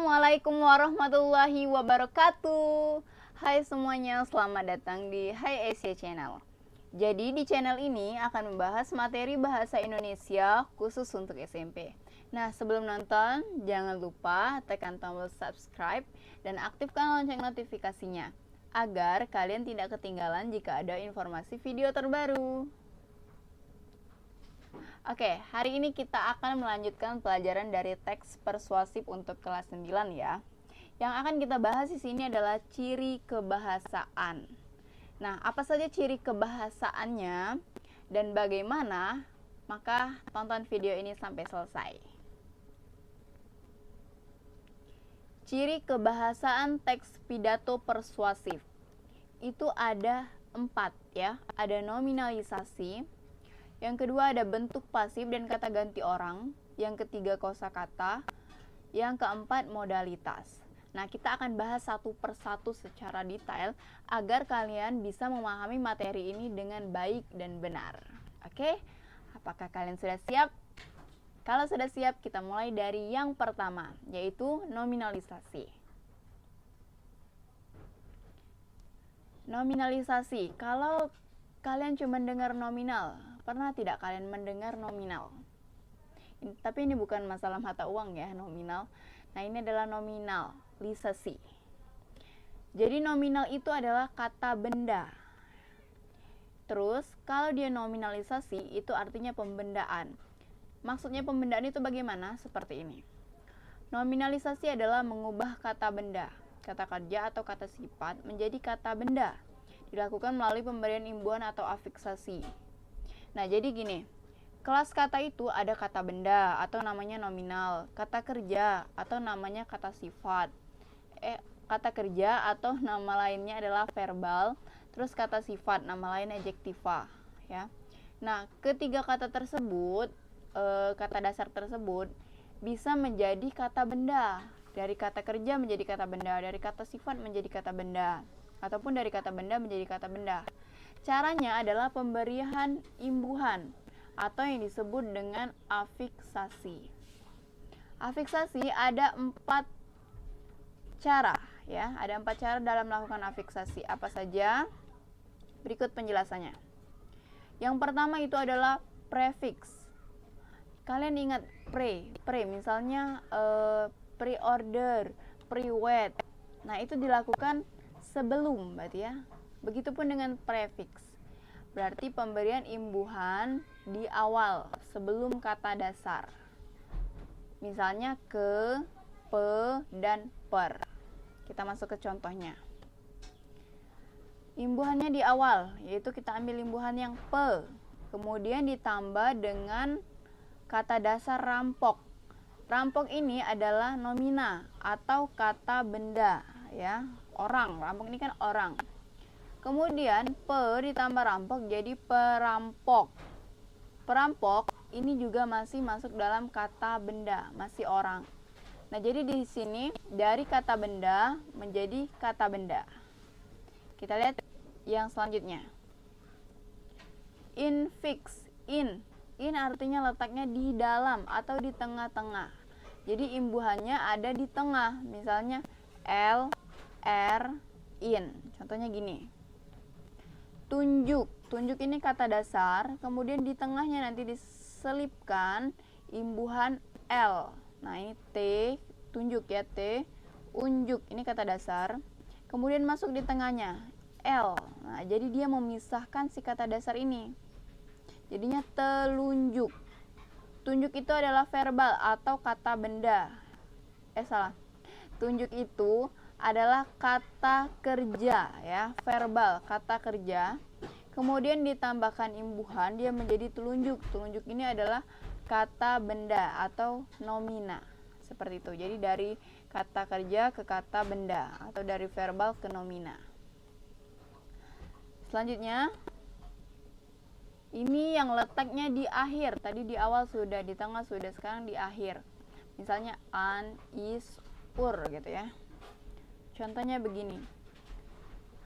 Assalamualaikum warahmatullahi wabarakatuh. Hai semuanya, selamat datang di Hai Asia Channel. Jadi di channel ini akan membahas materi bahasa Indonesia khusus untuk SMP. Nah, sebelum nonton, jangan lupa tekan tombol subscribe dan aktifkan lonceng notifikasinya agar kalian tidak ketinggalan jika ada informasi video terbaru. Oke, hari ini kita akan melanjutkan pelajaran dari teks persuasif untuk kelas 9 ya. Yang akan kita bahas di sini adalah ciri kebahasaan. Nah, apa saja ciri kebahasaannya dan bagaimana? Maka tonton video ini sampai selesai. Ciri kebahasaan teks pidato persuasif. Itu ada 4 ya. Ada nominalisasi. Yang kedua ada bentuk pasif dan kata ganti orang. Yang ketiga kosakata. Yang keempat modalitas. Nah, kita akan bahas satu persatu secara detail agar kalian bisa memahami materi ini dengan baik dan benar. Oke? Apakah kalian sudah siap? Kalau sudah siap, kita mulai dari yang pertama, yaitu nominalisasi. Nominalisasi. Kalau kalian cuma dengar nominal, pernah tidak kalian mendengar nominal? Tapi ini bukan masalah mata uang ya, nominal. Nah, ini adalah nominalisasi. Jadi nominal itu adalah kata benda. Terus, kalau dia nominalisasi, itu artinya pembendaan. Maksudnya pembendaan itu bagaimana? Seperti ini. Nominalisasi adalah mengubah kata benda, kata kerja atau kata sifat menjadi kata benda. Dilakukan melalui pemberian imbuhan atau afiksasi. Nah, jadi gini, kelas kata itu ada kata benda atau namanya nominal, kata kerja atau namanya kata sifat, kata kerja atau nama lainnya adalah verbal, terus kata sifat, nama lain adjektiva, ya. Nah, ketiga kata tersebut, kata dasar tersebut bisa menjadi kata benda. Dari kata kerja menjadi kata benda, dari kata sifat menjadi kata benda, ataupun dari kata benda menjadi kata benda. Caranya adalah pemberian imbuhan atau yang disebut dengan afiksasi. Afiksasi ada 4 cara ya, ada 4 cara dalam melakukan afiksasi. Apa saja? Berikut penjelasannya. Yang pertama itu adalah prefiks. Kalian ingat pre misalnya pre-order, pre-wait. Nah, itu dilakukan sebelum berarti ya. Begitupun dengan prefiks. Berarti pemberian imbuhan di awal sebelum kata dasar. Misalnya ke, pe, dan per. Kita masuk ke contohnya. Imbuhannya di awal, yaitu kita ambil imbuhan yang pe. Kemudian ditambah dengan kata dasar rampok. Rampok ini adalah nomina atau kata benda ya. Orang, rampok ini kan orang. Kemudian pe ditambah rampok jadi perampok. Perampok ini juga masih masuk dalam kata benda, masih orang. Nah, jadi di sini dari kata benda menjadi kata benda. Kita lihat yang selanjutnya. Infix, in artinya letaknya di dalam atau di tengah-tengah. Jadi imbuhannya ada di tengah. Misalnya L, R, in. Contohnya gini. Tunjuk ini kata dasar, kemudian di tengahnya nanti diselipkan imbuhan L. Nah, ini T, tunjuk ya, T, unjuk, ini kata dasar, kemudian masuk di tengahnya L. Nah, jadi dia memisahkan si kata dasar ini, jadinya telunjuk. Tunjuk itu adalah verbal atau kata benda. Salah, tunjuk itu adalah kata kerja ya, verbal, kata kerja. Kemudian ditambahkan imbuhan, dia menjadi telunjuk. Telunjuk ini adalah kata benda atau nomina. Seperti itu. Jadi dari kata kerja ke kata benda atau dari verbal ke nomina. Selanjutnya, ini yang letaknya di akhir. Tadi di awal sudah, di tengah sudah, sekarang di akhir. Misalnya an, is, ur gitu ya. Contohnya begini.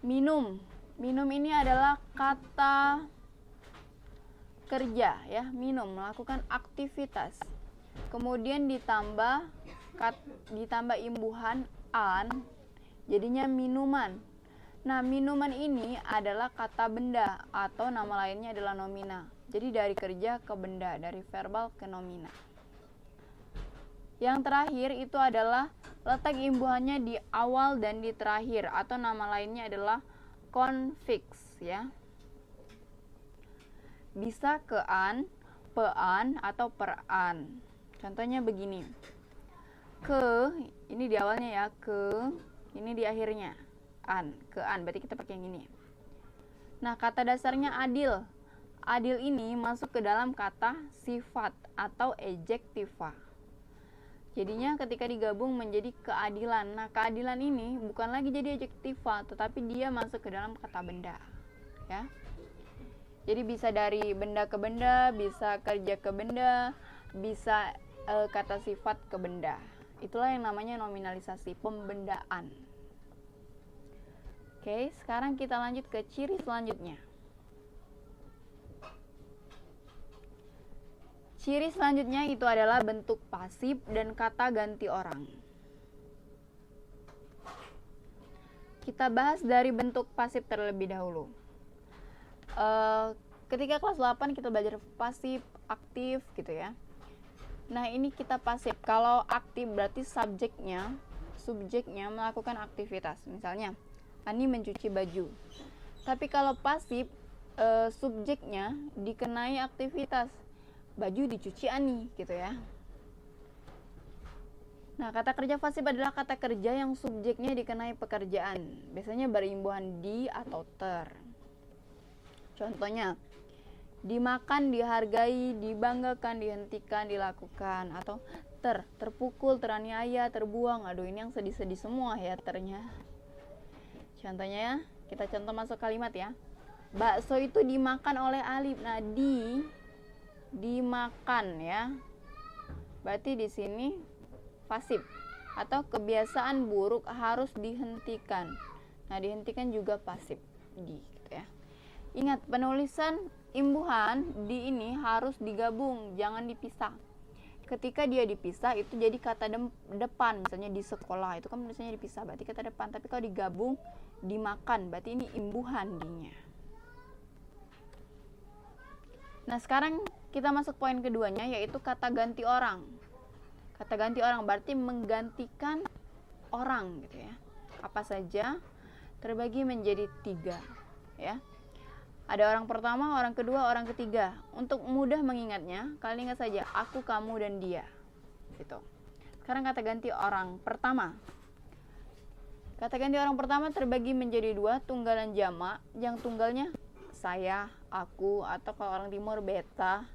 Minum. Minum ini adalah kata kerja ya, minum, melakukan aktivitas. Kemudian ditambah ditambah imbuhan an, jadinya minuman. Nah, minuman ini adalah kata benda atau nama lainnya adalah nomina. Jadi dari kerja ke benda, dari verbal ke nomina. Yang terakhir itu adalah letak imbuhannya di awal dan di terakhir atau nama lainnya adalah konfiks ya. Bisa ke an, pean atau peran. Contohnya begini. Ke ini di awalnya ya, ke ini di akhirnya. An, ke an, berarti kita pakai yang ini. Nah, kata dasarnya adil. Adil ini masuk ke dalam kata sifat atau adjektiva. Jadinya ketika digabung menjadi keadilan. Nah, keadilan ini bukan lagi jadi adjektiva, tetapi dia masuk ke dalam kata benda. Ya. Jadi bisa dari benda ke benda, bisa kerja ke benda, bisa kata sifat ke benda. Itulah yang namanya nominalisasi, pembendaan. Oke, sekarang kita lanjut ke ciri selanjutnya. Ciri selanjutnya itu adalah bentuk pasif dan kata ganti orang. Kita bahas dari bentuk pasif terlebih dahulu. Ketika kelas 8 kita belajar pasif, aktif gitu ya. Nah, ini kita pasif. Kalau aktif berarti subjeknya melakukan aktivitas. Misalnya, Ani mencuci baju. Tapi kalau pasif, subjeknya dikenai aktivitas. Baju dicuci Ani gitu ya. Nah, kata kerja pasif adalah kata kerja yang subjeknya dikenai pekerjaan. Biasanya berimbuhan di atau ter. Contohnya, dimakan, dihargai, dibanggakan, dihentikan, dilakukan. Atau terpukul, teraniaya, terbuang. Aduh, ini yang sedih-sedih semua ya ternya. Contohnya ya, kita contoh masuk kalimat ya. Bakso itu dimakan oleh Alif. Nah, dimakan ya. Berarti di sini pasif atau kebiasaan buruk harus dihentikan. Nah, dihentikan juga pasif gitu ya. Ingat, penulisan imbuhan di ini harus digabung, jangan dipisah. Ketika dia dipisah itu jadi kata depan, misalnya di sekolah itu kan penulisannya dipisah, berarti kata depan. Tapi kalau digabung dimakan, berarti ini imbuhan dinya. Nah, sekarang kita masuk poin keduanya, yaitu kata ganti orang. Kata ganti orang berarti menggantikan orang gitu ya. Apa saja terbagi menjadi 3 ya. Ada orang pertama, orang kedua, orang ketiga. Untuk mudah mengingatnya, kalian ingat saja aku, kamu, dan dia. Gitu. Sekarang kata ganti orang pertama. Kata ganti orang pertama terbagi menjadi 2, tunggal dan jamak. Yang tunggalnya saya, aku, atau kalau orang timur beta,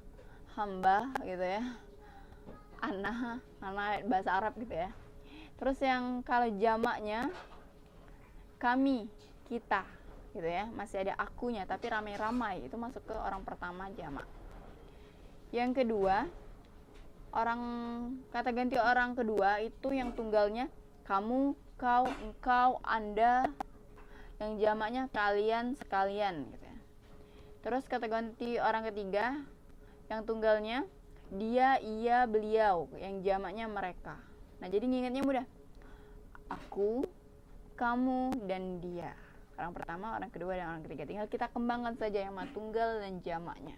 hamba gitu ya. Ana bahasa Arab gitu ya. Terus yang kalau jamaknya kami, kita gitu ya. Masih ada akunya tapi ramai-ramai, itu masuk ke orang pertama jamak. Yang kedua, kata ganti orang kedua itu yang tunggalnya kamu, kau, engkau, Anda. Yang jamaknya kalian, sekalian gitu ya. Terus kata ganti orang ketiga yang tunggalnya dia, ia, beliau. Yang jamaknya mereka. Nah, jadi ngingetnya mudah. Aku, kamu, dan dia. Orang pertama, orang kedua, dan orang ketiga. Tinggal kita kembangkan saja yang tunggal dan jamaknya.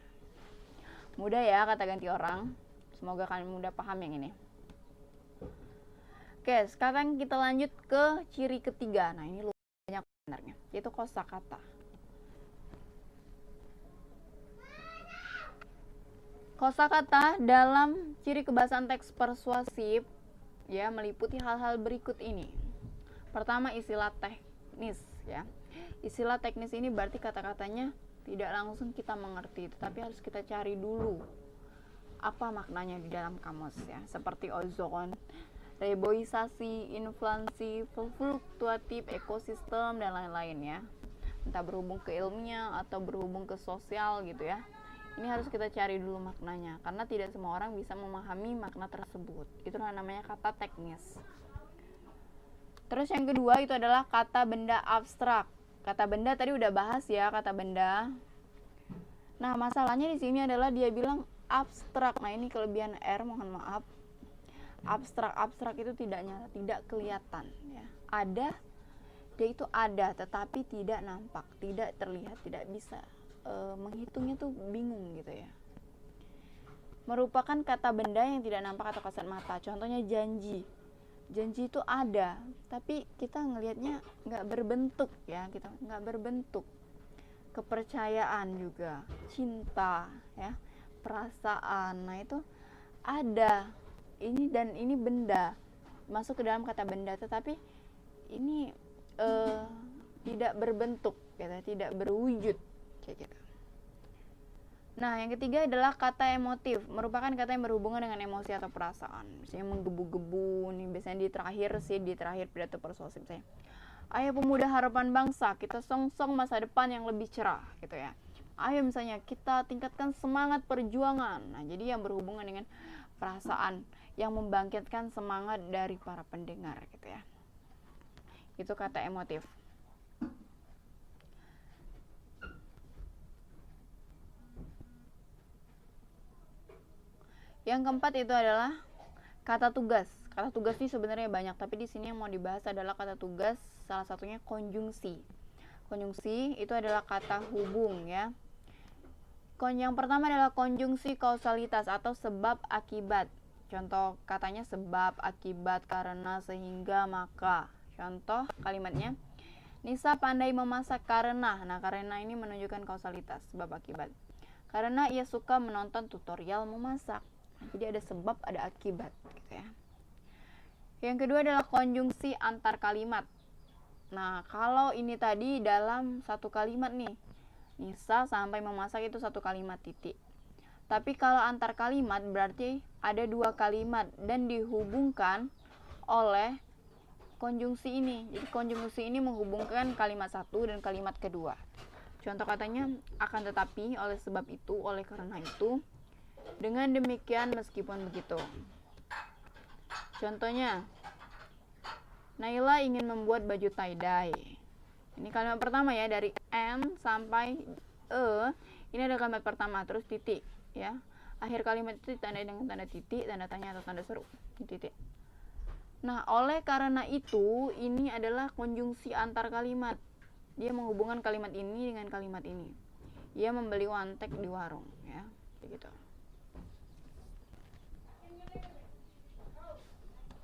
Mudah ya kata ganti orang. Semoga kalian mudah paham yang ini. Oke, sekarang kita lanjut ke ciri ketiga. Nah, ini banyak sebenarnya, yaitu kosakata. Kosakata dalam ciri kebahasaan teks persuasif ya meliputi hal-hal berikut ini. Pertama, istilah teknis ya. Istilah teknis ini berarti kata-katanya tidak langsung kita mengerti, tetapi harus kita cari dulu apa maknanya di dalam kamus ya. Seperti ozon, reboisasi, inflasi, fluktuatif, ekosistem, dan lain-lain ya. Entah berhubung ke ilmiah atau berhubung ke sosial gitu ya. Ini harus kita cari dulu maknanya, karena tidak semua orang bisa memahami makna tersebut. Itulah namanya kata teknis. Terus yang kedua itu adalah kata benda abstrak. Kata benda tadi udah bahas ya, kata benda. Nah, masalahnya di sini adalah dia bilang abstrak. Nah, ini kelebihan R, mohon maaf. abstrak itu tidak nyata, tidak kelihatan ya. Ada, dia itu ada tetapi tidak nampak, tidak terlihat, tidak bisa menghitungnya tuh bingung gitu ya. Merupakan kata benda yang tidak nampak atau kasat mata. Contohnya janji. Janji itu ada, tapi kita ngelihatnya nggak berbentuk ya, kita nggak berbentuk. Kepercayaan juga, cinta ya, perasaan. Nah itu ada. Ini dan ini benda masuk ke dalam kata benda, tetapi ini tidak berbentuk, gitu, tidak berwujud kayak gitu. Nah, yang ketiga adalah kata emotif, merupakan kata yang berhubungan dengan emosi atau perasaan. Misalnya menggebu-gebu, nih biasanya di terakhir pidato persuasif saya. Ayo pemuda harapan bangsa, kita songsong masa depan yang lebih cerah, gitu ya. Ayo misalnya kita tingkatkan semangat perjuangan. Nah, jadi yang berhubungan dengan perasaan yang membangkitkan semangat dari para pendengar, gitu ya. Itu kata emotif. Yang keempat itu adalah kata tugas. Kata tugas ini sebenarnya banyak, tapi di sini yang mau dibahas adalah kata tugas, salah satunya konjungsi. Konjungsi itu adalah kata hubung ya. Yang pertama adalah konjungsi kausalitas atau sebab akibat. Contoh katanya sebab, akibat, karena, sehingga, maka. Contoh kalimatnya, Nisa pandai memasak karena. Nah, karena ini menunjukkan kausalitas, sebab akibat. Karena ia suka menonton tutorial memasak. Jadi ada sebab, ada akibat gitu ya. Yang kedua adalah konjungsi antar kalimat. Nah, kalau ini tadi dalam satu kalimat nih, Nisa sampai memasak itu satu kalimat titik. Tapi kalau antar kalimat berarti ada dua kalimat dan dihubungkan oleh konjungsi ini. Jadi konjungsi ini menghubungkan kalimat satu dan kalimat kedua. Contoh katanya, akan tetapi, oleh sebab itu, oleh karena itu, dengan demikian meskipun begitu. Contohnya, Naila ingin membuat baju tie-dye. Ini kalimat pertama ya, dari N sampai E. Ini ada kalimat pertama, terus titik ya. Akhir kalimat itu ditandai dengan tanda titik, tanda tanya atau tanda seru. Titik. Nah, oleh karena itu, ini adalah konjungsi antar kalimat. Dia menghubungkan kalimat ini dengan kalimat ini. Ia membeli wantek di warung ya, kayak gitu.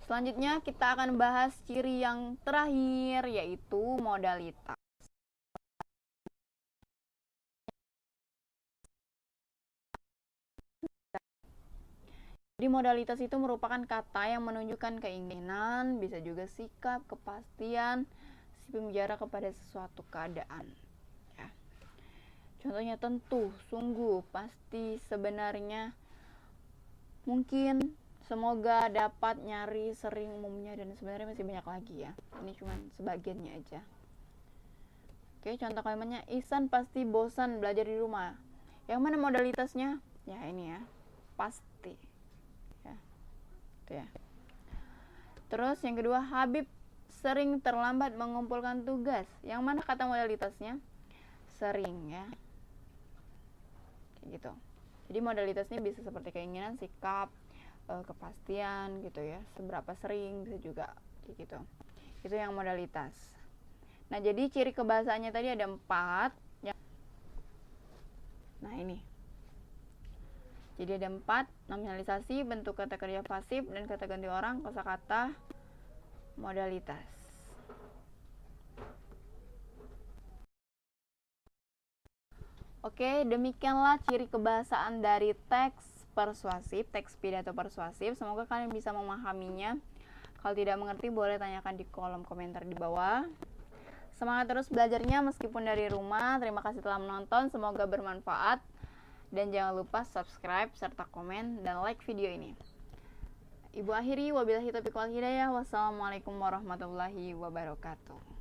Selanjutnya kita akan bahas ciri yang terakhir, yaitu modalitas. Jadi modalitas itu merupakan kata yang menunjukkan keinginan, bisa juga sikap, kepastian si pembicara kepada sesuatu keadaan. Ya. Contohnya tentu, sungguh, pasti, sebenarnya, mungkin, semoga, dapat, nyari, sering, umumnya, dan sebenarnya masih banyak lagi ya. Ini cuma sebagiannya aja. Oke, contoh kalimatnya, Ihsan pasti bosan belajar di rumah. Yang mana modalitasnya? Ya ini ya, pasti. Ya, itu ya. Terus yang kedua, Habib sering terlambat mengumpulkan tugas. Yang mana kata modalitasnya? Sering ya. Kayak gitu. Jadi modalitasnya bisa seperti keinginan, sikap, kepastian gitu ya, seberapa sering, bisa juga kayak gitu. Itu yang modalitas. Nah, jadi ciri kebahasaannya tadi ada 4 ya. Nah, ini. Jadi ada 4, nominalisasi, bentuk kata kerja pasif, dan kata ganti orang, kosakata, modalitas. Oke, demikianlah ciri kebahasaan dari teks persuasif, teks pidato persuasif. Semoga kalian bisa memahaminya. Kalau tidak mengerti boleh tanyakan di kolom komentar di bawah. Semangat terus belajarnya meskipun dari rumah. Terima kasih telah menonton, semoga bermanfaat. Dan jangan lupa subscribe serta komen dan like video ini. Ibu akhiri, wabillahi taufiq wal hidayah. Wassalamualaikum warahmatullahi wabarakatuh.